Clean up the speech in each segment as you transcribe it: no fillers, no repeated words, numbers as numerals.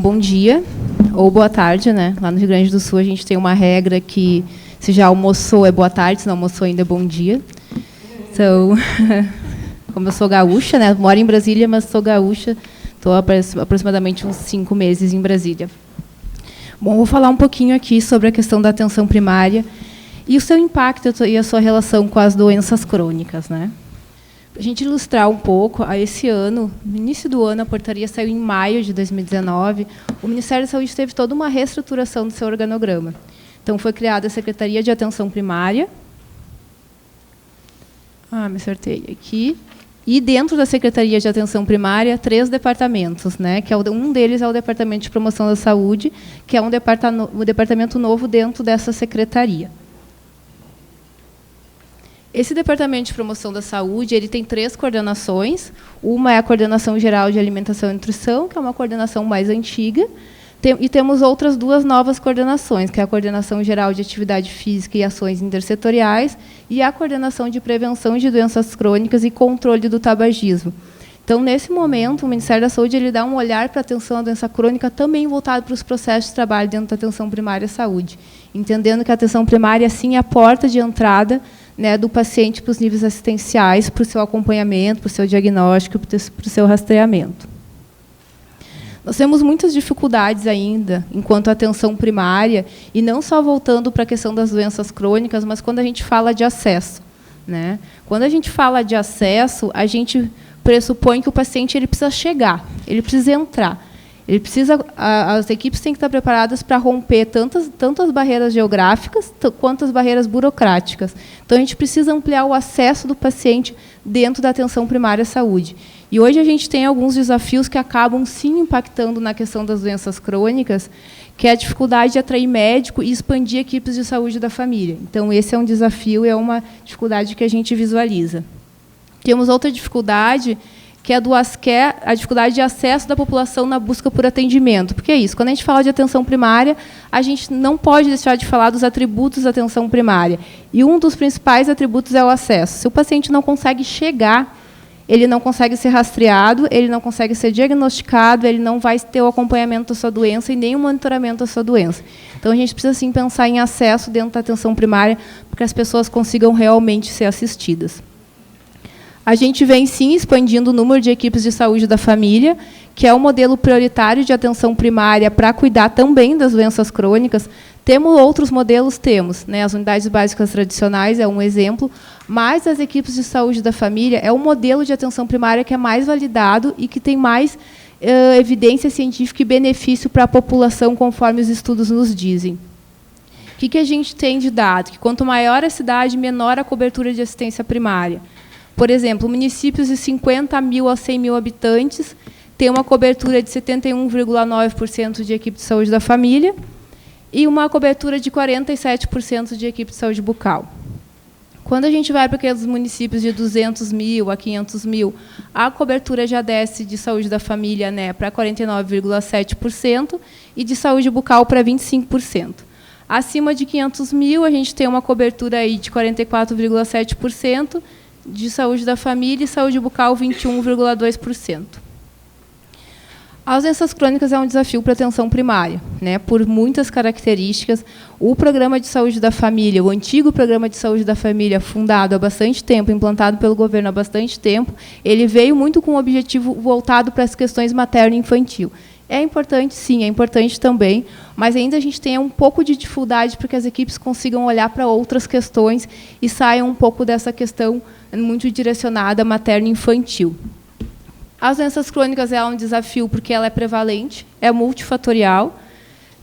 bom dia ou boa tarde, né? Lá no Rio Grande do Sul a gente tem uma regra que se já almoçou é boa tarde, se não almoçou ainda é bom dia. Então, como eu sou gaúcha, né? Moro em Brasília, mas sou gaúcha. Estou há aproximadamente uns 5 meses em Brasília. Bom, vou falar um pouquinho aqui sobre a questão da atenção primária e o seu impacto e a sua relação com as doenças crônicas, né? Para a gente ilustrar um pouco, esse ano, no início do ano, a portaria saiu em maio de 2019, o Ministério da Saúde teve toda uma reestruturação do seu organograma. Então, foi criada a Secretaria de Atenção Primária. Me acertei aqui. E, dentro da Secretaria de Atenção Primária, 3 departamentos, né? Que um deles é o Departamento de Promoção da Saúde, que é um departamento novo dentro dessa secretaria. Esse Departamento de Promoção da Saúde ele tem 3 coordenações. Uma é a Coordenação Geral de Alimentação e Nutrição, que é uma coordenação mais antiga, e temos outras 2 novas coordenações, que é a Coordenação Geral de Atividade Física e Ações Intersetoriais e a Coordenação de Prevenção de Doenças Crônicas e Controle do Tabagismo. Então, nesse momento, o Ministério da Saúde ele dá um olhar para a atenção à doença crônica também voltado para os processos de trabalho dentro da atenção primária à saúde, entendendo que a atenção primária, sim, é a porta de entrada, né, do paciente para os níveis assistenciais, para o seu acompanhamento, para o seu diagnóstico, para o seu rastreamento. Nós temos muitas dificuldades ainda, enquanto atenção primária, e não só voltando para a questão das doenças crônicas, mas quando a gente fala de acesso, né? Quando a gente fala de acesso, a gente pressupõe que o paciente ele precisa chegar, ele precisa entrar. As equipes têm que estar preparadas para romper tanto as barreiras geográficas quanto as barreiras burocráticas. Então, a gente precisa ampliar o acesso do paciente dentro da atenção primária à saúde. E hoje a gente tem alguns desafios que acabam, sim, impactando na questão das doenças crônicas, que é a dificuldade de atrair médico e expandir equipes de saúde da família. Então, esse é um desafio, é uma dificuldade que a gente visualiza. Temos outra dificuldade, que é a dificuldade de acesso da população na busca por atendimento. Porque é isso, quando a gente fala de atenção primária, a gente não pode deixar de falar dos atributos da atenção primária. E um dos principais atributos é o acesso. Se o paciente não consegue chegar, ele não consegue ser rastreado, ele não consegue ser diagnosticado, ele não vai ter o acompanhamento da sua doença e nem o monitoramento da sua doença. Então, a gente precisa, sim, pensar em acesso dentro da atenção primária para que as pessoas consigam realmente ser assistidas. A gente vem, sim, expandindo o número de equipes de saúde da família, que é o modelo prioritário de atenção primária para cuidar também das doenças crônicas. Temos outros modelos? Temos. Né? As unidades básicas tradicionais é um exemplo, mas as equipes de saúde da família é o modelo de atenção primária que é mais validado e que tem mais evidência científica e benefício para a população, conforme os estudos nos dizem. O que a gente tem de dado? Que quanto maior a cidade, menor a cobertura de assistência primária. Por exemplo, municípios de 50 mil a 100 mil habitantes têm uma cobertura de 71,9% de equipe de saúde da família e uma cobertura de 47% de equipe de saúde bucal. Quando a gente vai para aqueles municípios de 200 mil a 500 mil, a cobertura já desce de saúde da família, né, para 49,7% e de saúde bucal para 25%. Acima de 500 mil, a gente tem uma cobertura aí de 44,7%, de saúde da família e saúde bucal 21,2%. As doenças crônicas é um desafio para a atenção primária, né? Por muitas características. O Programa de Saúde da Família, o antigo Programa de Saúde da Família, fundado há bastante tempo, implantado pelo governo há bastante tempo, ele veio muito com um objetivo voltado para as questões materno e infantil. É importante, sim, é importante também, mas ainda a gente tem um pouco de dificuldade para que as equipes consigam olhar para outras questões e saiam um pouco dessa questão muito direcionada materno-infantil. As doenças crônicas é um desafio porque ela é prevalente, é multifatorial,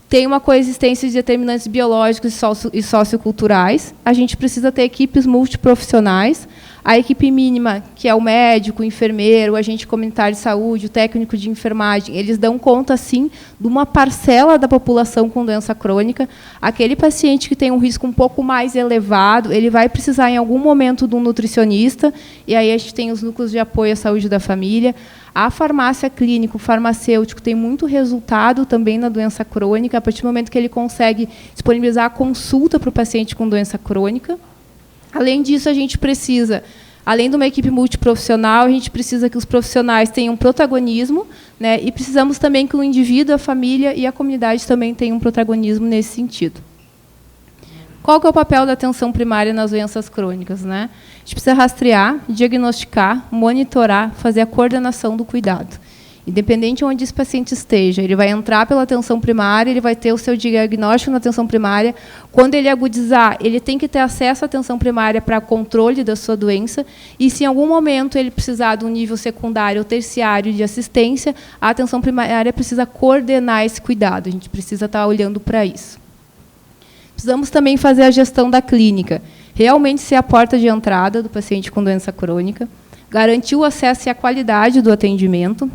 tem uma coexistência de determinantes biológicos e socioculturais. A gente precisa ter equipes multiprofissionais. A equipe mínima, que é o médico, o enfermeiro, o agente comunitário de saúde, o técnico de enfermagem, eles dão conta, sim, de uma parcela da população com doença crônica. Aquele paciente que tem um risco um pouco mais elevado, ele vai precisar, em algum momento, de um nutricionista, e aí a gente tem os núcleos de apoio à saúde da família. A farmácia clínica, o farmacêutico, tem muito resultado também na doença crônica, a partir do momento que ele consegue disponibilizar a consulta para o paciente com doença crônica. Além disso, a gente precisa Além de uma equipe multiprofissional, a gente precisa que os profissionais tenham protagonismo, né, e precisamos também que o indivíduo, a família e a comunidade também tenham um protagonismo nesse sentido. Qual que é o papel da atenção primária nas doenças crônicas, né? A gente precisa rastrear, diagnosticar, monitorar, fazer a coordenação do cuidado. Independente de onde esse paciente esteja, ele vai entrar pela atenção primária, ele vai ter o seu diagnóstico na atenção primária. Quando ele agudizar, ele tem que ter acesso à atenção primária para controle da sua doença. E, se em algum momento ele precisar de um nível secundário ou terciário de assistência, a atenção primária precisa coordenar esse cuidado. A gente precisa estar olhando para isso. Precisamos também fazer a gestão da clínica. Realmente ser a porta de entrada do paciente com doença crônica. Garantir o acesso e a qualidade do atendimento.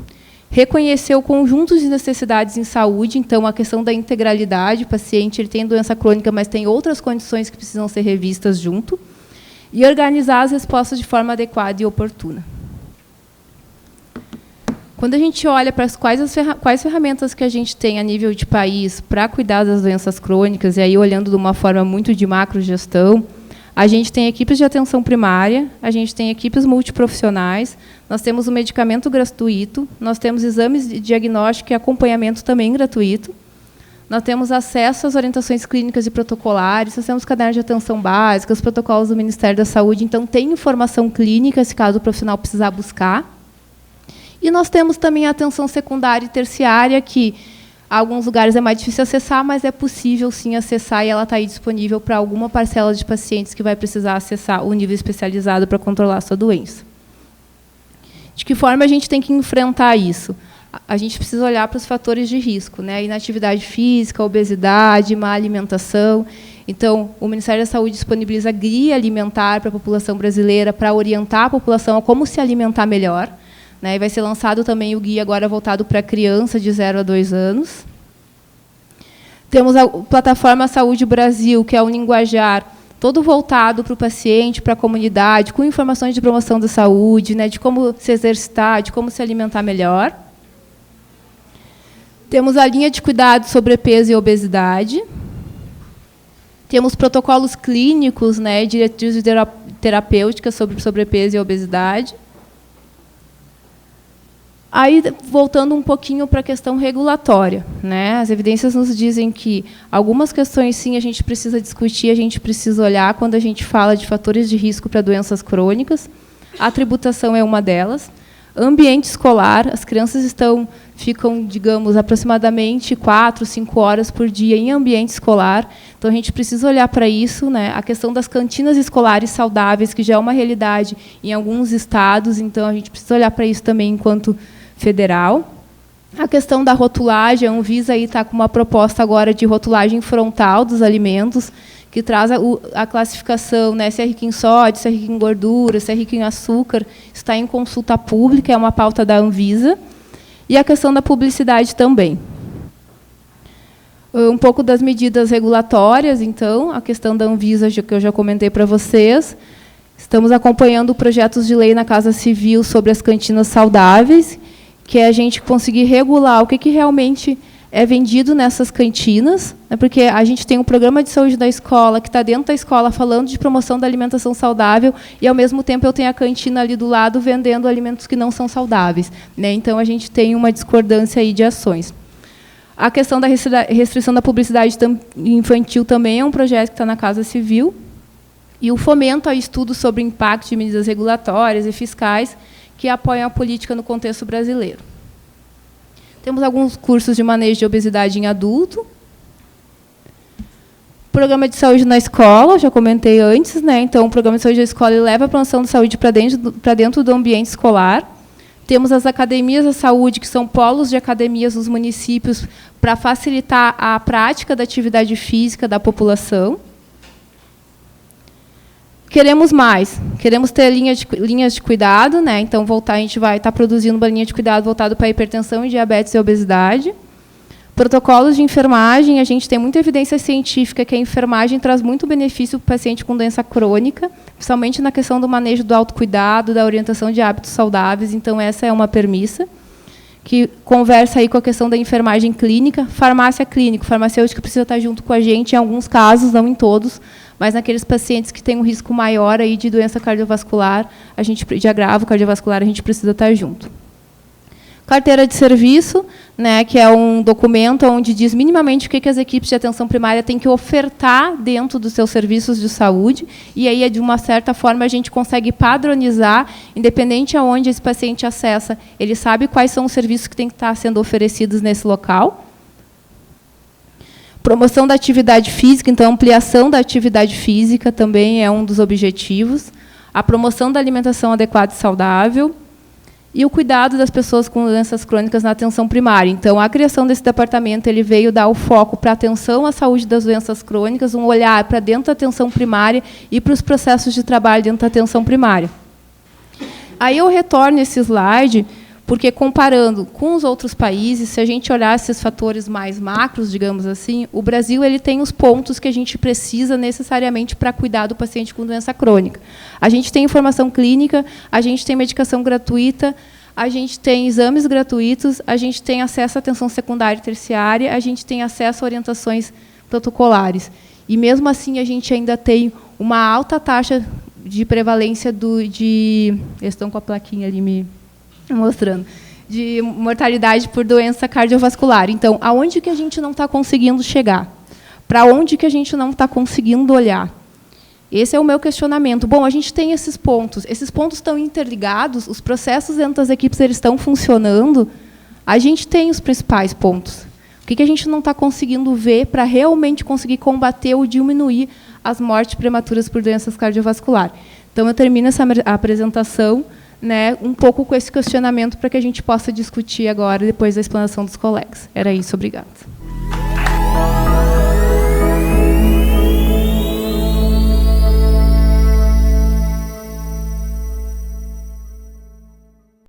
Reconhecer o conjunto de necessidades em saúde, então a questão da integralidade, o paciente ele tem doença crônica, mas tem outras condições que precisam ser revistas junto, e organizar as respostas de forma adequada e oportuna. Quando a gente olha para quais ferramentas que a gente tem a nível de país para cuidar das doenças crônicas, e aí olhando de uma forma muito de macrogestão, a gente tem equipes de atenção primária, a gente tem equipes multiprofissionais, nós temos o medicamento gratuito, nós temos exames de diagnóstico e acompanhamento também gratuito, nós temos acesso às orientações clínicas e protocolares, nós temos cadernos de atenção básica, os protocolos do Ministério da Saúde, então tem informação clínica, se caso o profissional precisar buscar. E nós temos também a atenção secundária e terciária, que alguns lugares é mais difícil acessar, mas é possível, sim, acessar, e ela está aí disponível para alguma parcela de pacientes que vai precisar acessar o nível especializado para controlar a sua doença. De que forma a gente tem que enfrentar isso? A gente precisa olhar para os fatores de risco, né? Inatividade física, obesidade, má alimentação. Então, o Ministério da Saúde disponibiliza guia alimentar para a população brasileira, para orientar a população a como se alimentar melhor. Né, e vai ser lançado também o guia agora voltado para criança de 0 a 2 anos. Temos a plataforma Saúde Brasil, que é um linguajar todo voltado para o paciente, para a comunidade, com informações de promoção da saúde, né, de como se exercitar, de como se alimentar melhor. Temos a linha de cuidado sobre peso e obesidade. Temos protocolos clínicos, né, diretrizes terapêuticas sobre sobrepeso e obesidade. Aí, voltando um pouquinho para a questão regulatória, né? As evidências nos dizem que algumas questões, sim, a gente precisa discutir, a gente precisa olhar quando a gente fala de fatores de risco para doenças crônicas. A tributação é uma delas. Ambiente escolar, as crianças ficam, digamos, aproximadamente 4, 5 horas por dia em ambiente escolar. Então, a gente precisa olhar para isso, né? A questão das cantinas escolares saudáveis, que já é uma realidade em alguns estados, então a gente precisa olhar para isso também enquanto federal. A questão da rotulagem, a Anvisa está com uma proposta agora de rotulagem frontal dos alimentos, que traz a classificação, né, se é rico em sódio, se é rico em gordura, se é rico em açúcar. Está em consulta pública, é uma pauta da Anvisa. E a questão da publicidade também. Um pouco das medidas regulatórias, então, a questão da Anvisa, que eu já comentei para vocês. Estamos acompanhando projetos de lei na Casa Civil sobre as cantinas saudáveis, que é a gente conseguir regular o que realmente é vendido nessas cantinas, né, porque a gente tem um programa de saúde da escola, que está dentro da escola, falando de promoção da alimentação saudável, e, ao mesmo tempo, eu tenho a cantina ali do lado vendendo alimentos que não são saudáveis. Né, então, a gente tem uma discordância aí de ações. A questão da restrição da publicidade infantil também é um projeto que está na Casa Civil, e o fomento a estudos sobre o impacto de medidas regulatórias e fiscais que apoiam a política no contexto brasileiro. Temos alguns cursos de manejo de obesidade em adulto. Programa de saúde na escola, já comentei antes, né? Então, o programa de saúde da escola leva a promoção de saúde para dentro do ambiente escolar. Temos as academias da saúde, que são polos de academias nos municípios, para facilitar a prática da atividade física da população. Queremos mais, queremos ter linhas de cuidado, né? Então, a gente vai estar produzindo uma linha de cuidado voltada para a hipertensão, e diabetes e obesidade. Protocolos de enfermagem, a gente tem muita evidência científica que a enfermagem traz muito benefício para o paciente com doença crônica, principalmente na questão do manejo do autocuidado, da orientação de hábitos saudáveis. Então, essa é uma premissa que conversa aí com a questão da enfermagem clínica. Farmácia clínica, o farmacêutico precisa estar junto com a gente, em alguns casos, não em todos, mas naqueles pacientes que têm um risco maior aí de doença cardiovascular, de agravo cardiovascular, a gente precisa estar junto. Carteira de serviço, né, que é um documento onde diz minimamente o que as equipes de atenção primária têm que ofertar dentro dos seus serviços de saúde, e aí, de uma certa forma, a gente consegue padronizar, independente aonde esse paciente acessa, ele sabe quais são os serviços que têm que estar sendo oferecidos nesse local. Promoção da atividade física, então, ampliação da atividade física também é um dos objetivos. A promoção da alimentação adequada e saudável. E o cuidado das pessoas com doenças crônicas na atenção primária. Então, a criação desse departamento ele veio dar o foco para a atenção à saúde das doenças crônicas, um olhar para dentro da atenção primária e para os processos de trabalho dentro da atenção primária. Aí eu retorno esse slide, porque, comparando com os outros países, se a gente olhar esses fatores mais macros, digamos assim, o Brasil ele tem os pontos que a gente precisa necessariamente para cuidar do paciente com doença crônica. A gente tem informação clínica, a gente tem medicação gratuita, a gente tem exames gratuitos, a gente tem acesso à atenção secundária e terciária, a gente tem acesso a orientações protocolares. E, mesmo assim, a gente ainda tem uma alta taxa de prevalência eles estão com a plaquinha ali me mostrando, de mortalidade por doença cardiovascular. Então, aonde que a gente não está conseguindo chegar? Para onde que a gente não está conseguindo olhar? Esse é o meu questionamento. Bom, a gente tem esses pontos estão interligados, os processos dentro das equipes eles estão funcionando, a gente tem os principais pontos. O que a gente não está conseguindo ver para realmente conseguir combater ou diminuir as mortes prematuras por doenças cardiovasculares? Então, eu termino essa apresentação, né, um pouco com esse questionamento para que a gente possa discutir agora, depois da explanação dos colegas. Era isso, obrigada.